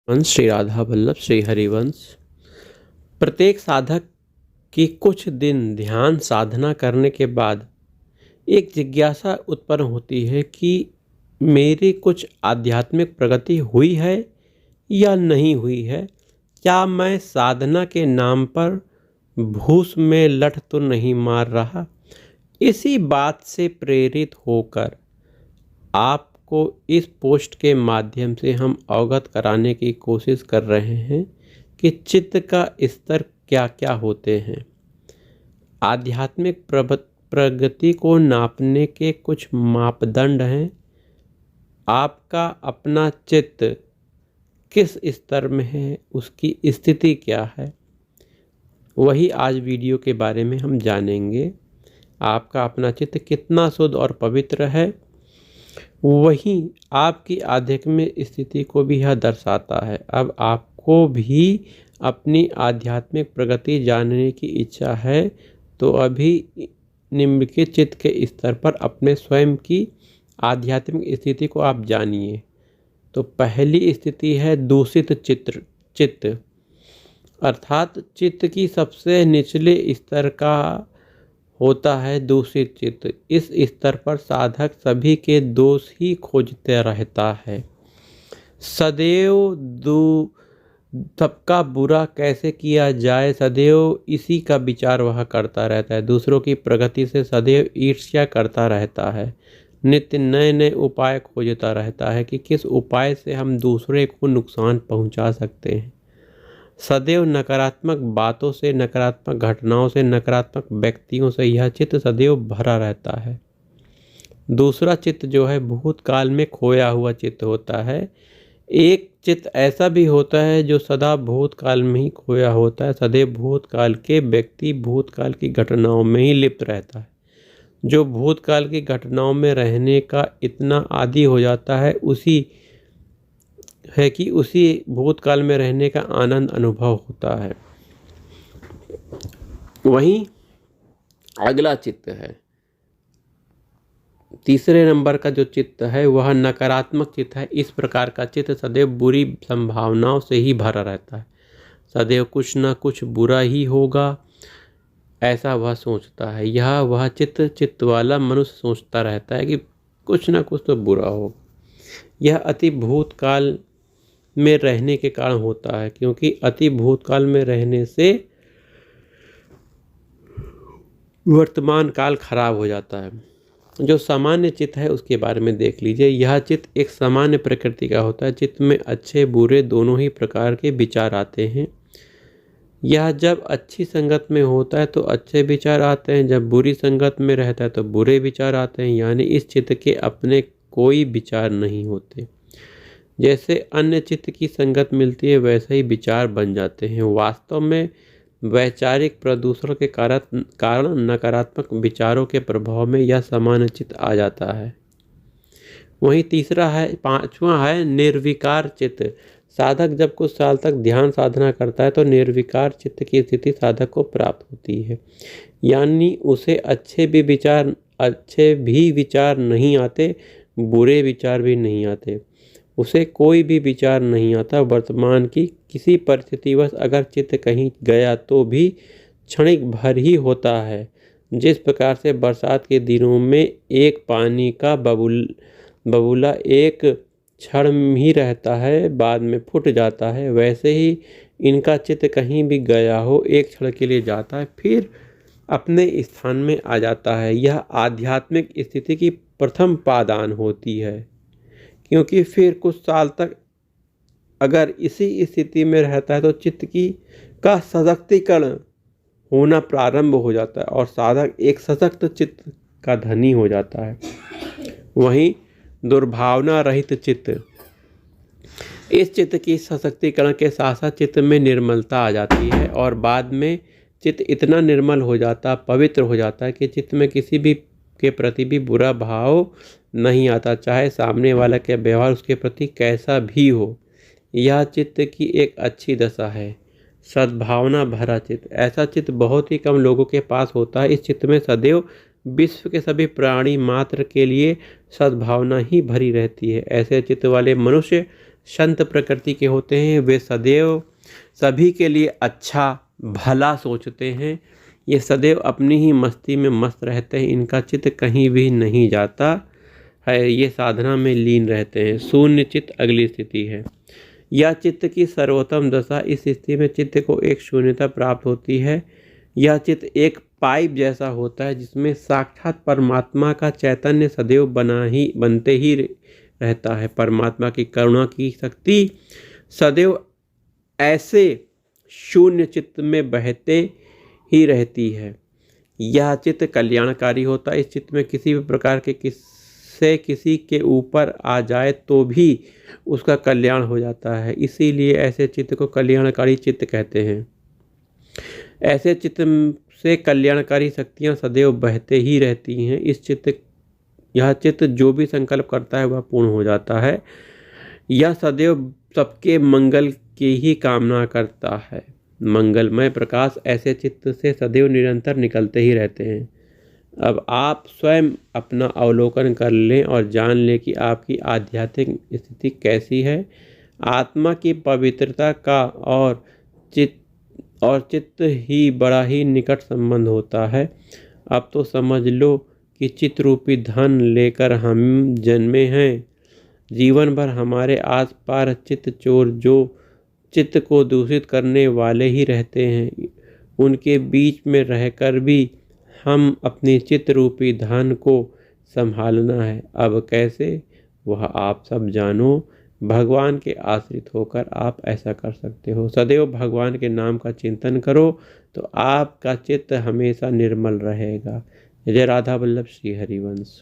वंश श्री राधा वल्लभ श्री हरिवंश। प्रत्येक साधक की कुछ दिन ध्यान साधना करने के बाद एक जिज्ञासा उत्पन्न होती है कि मेरी कुछ आध्यात्मिक प्रगति हुई है या नहीं हुई है। क्या मैं साधना के नाम पर भूस में लठ तो नहीं मार रहा। इसी बात से प्रेरित होकर आपको इस पोस्ट के माध्यम से हम अवगत कराने की कोशिश कर रहे हैं कि चित्त का स्तर क्या क्या होते हैं। आध्यात्मिक प्रगति को नापने के कुछ मापदंड हैं। आपका अपना चित्त किस स्तर में है, उसकी स्थिति क्या है, वही आज वीडियो के बारे में हम जानेंगे। आपका अपना चित्त कितना शुद्ध और पवित्र है, वहीं आपकी आध्यात्मिक स्थिति को भी यह दर्शाता है। अब आपको भी अपनी आध्यात्मिक प्रगति जानने की इच्छा है तो अभी निम्नलिखित चित्त के स्तर पर अपने स्वयं की आध्यात्मिक स्थिति को आप जानिए। तो पहली स्थिति है दूषित चित्त, अर्थात चित्त की सबसे निचले स्तर का होता है दूषित चित्त। इस स्तर पर साधक सभी के दोष ही खोजते रहता है। सदैव सबका बुरा कैसे किया जाए, सदैव इसी का विचार वह करता रहता है। दूसरों की प्रगति से सदैव ईर्ष्या करता रहता है। नित्य नए नए उपाय खोजता रहता है कि किस उपाय से हम दूसरे को नुकसान पहुंचा सकते हैं। सदैव नकारात्मक बातों से, नकारात्मक घटनाओं से, नकारात्मक व्यक्तियों से यह चित्त सदैव भरा रहता है। दूसरा चित्त जो है भूतकाल में खोया हुआ चित्त होता है। एक चित्त ऐसा भी होता है जो सदा भूतकाल में ही खोया होता है। सदैव भूतकाल के व्यक्ति, भूतकाल की घटनाओं में ही लिप्त रहता है। जो भूतकाल की घटनाओं में रहने का इतना आदी हो जाता है उसी भूतकाल में रहने का आनंद अनुभव होता है। वहीं अगला चित्त है, तीसरे नंबर का जो चित्त है वह नकारात्मक चित्त है। इस प्रकार का चित्त सदैव बुरी संभावनाओं से ही भरा रहता है। सदैव कुछ न कुछ बुरा ही होगा, ऐसा वह सोचता है। यह वह चित्त वाला मनुष्य सोचता रहता है कि कुछ न कुछ तो बुरा हो। यह अति भूतकाल में रहने के कारण होता है, क्योंकि अति भूतकाल में रहने से वर्तमान काल खराब हो जाता है। जो सामान्य चित्त है उसके बारे में देख लीजिए। यह चित्त एक सामान्य प्रकृति का होता है। चित्त में अच्छे बुरे दोनों ही प्रकार के विचार आते हैं। यह जब अच्छी संगत में होता है तो अच्छे विचार आते हैं, जब बुरी संगत में रहता है तो बुरे विचार आते हैं। यानी इस चित्त के अपने कोई विचार नहीं होते। जैसे अन्य चित्त की संगत मिलती है वैसे ही विचार बन जाते हैं। वास्तव में वैचारिक प्रदूषण के कारण नकारात्मक विचारों के प्रभाव में यह सामान्य चित्त आ जाता है। वहीं पांचवा है निर्विकार चित्त। साधक जब कुछ साल तक ध्यान साधना करता है तो निर्विकार चित्त की स्थिति साधक को प्राप्त होती है। यानी उसे अच्छे भी विचार नहीं आते, बुरे विचार भी नहीं आते। उसे कोई भी विचार नहीं आता। वर्तमान की किसी परिस्थितिवश अगर चित्त कहीं गया तो भी क्षणिक भर ही होता है। जिस प्रकार से बरसात के दिनों में एक पानी का बबूला एक क्षण ही रहता है, बाद में फूट जाता है, वैसे ही इनका चित्त कहीं भी गया हो एक क्षण के लिए जाता है, फिर अपने स्थान में आ जाता है। यह आध्यात्मिक स्थिति की प्रथम पादान होती है, क्योंकि फिर कुछ साल तक अगर इसी स्थिति में रहता है तो चित्त का सशक्तिकरण होना प्रारंभ हो जाता है और साधक एक सशक्त चित्त का धनी हो जाता है। वहीं दुर्भावना रहित चित्त, इस चित्त की सशक्तिकरण के साथ साथ चित्त में निर्मलता आ जाती है और बाद में चित्त इतना निर्मल हो जाता, पवित्र हो जाता है कि चित्त में किसी भी के प्रति भी बुरा भाव नहीं आता, चाहे सामने वाला का व्यवहार उसके प्रति कैसा भी हो। यह चित्त की एक अच्छी दशा है। सद्भावना भरा चित्त, ऐसा चित्त बहुत ही कम लोगों के पास होता है। इस चित्त में सदैव विश्व के सभी प्राणी मात्र के लिए सद्भावना ही भरी रहती है। ऐसे चित्त वाले मनुष्य संत प्रकृति के होते हैं, वे सदैव सभी के लिए अच्छा भला सोचते हैं। ये सदैव अपनी ही मस्ती में मस्त रहते हैं, इनका चित्त कहीं भी नहीं जाता है, ये साधना में लीन रहते हैं। शून्य चित्त अगली स्थिति है। यह चित्त की सर्वोत्तम दशा। इस स्थिति में चित्त को एक शून्यता प्राप्त होती है। यह चित्त एक पाइप जैसा होता है जिसमें साक्षात परमात्मा का चैतन्य सदैव बनते ही रहता है। परमात्मा की करुणा की शक्ति सदैव ऐसे शून्य चित्त में बहते ही रहती है। यह चित्त कल्याणकारी होता है। इस चित्त में किसी भी प्रकार के किसी के ऊपर आ जाए तो भी उसका कल्याण हो जाता है, इसीलिए ऐसे चित्त को कल्याणकारी चित्त कहते हैं। ऐसे चित्त से कल्याणकारी शक्तियाँ सदैव बहते ही रहती हैं। यह चित्त जो भी संकल्प करता है वह पूर्ण हो जाता है। यह सदैव सबके मंगल की ही कामना करता है। मंगलमय प्रकाश ऐसे चित्त से सदैव निरंतर निकलते ही रहते हैं। अब आप स्वयं अपना अवलोकन कर लें और जान लें कि आपकी आध्यात्मिक स्थिति कैसी है। आत्मा की पवित्रता का और चित्त ही बड़ा ही निकट संबंध होता है। अब तो समझ लो कि चित्त रूपी धन लेकर हम जन्मे हैं। जीवन भर हमारे आस पास चित्त चोर जो चित्त को दूषित करने वाले ही रहते हैं। उनके बीच में रहकर भी हम अपनी चित्त रूपी धन को संभालना है। अब कैसे, वह आप सब जानो। भगवान के आश्रित होकर आप ऐसा कर सकते हो। सदैव भगवान के नाम का चिंतन करो तो आपका चित्त हमेशा निर्मल रहेगा। जय राधा वल्लभ श्री हरिवंश।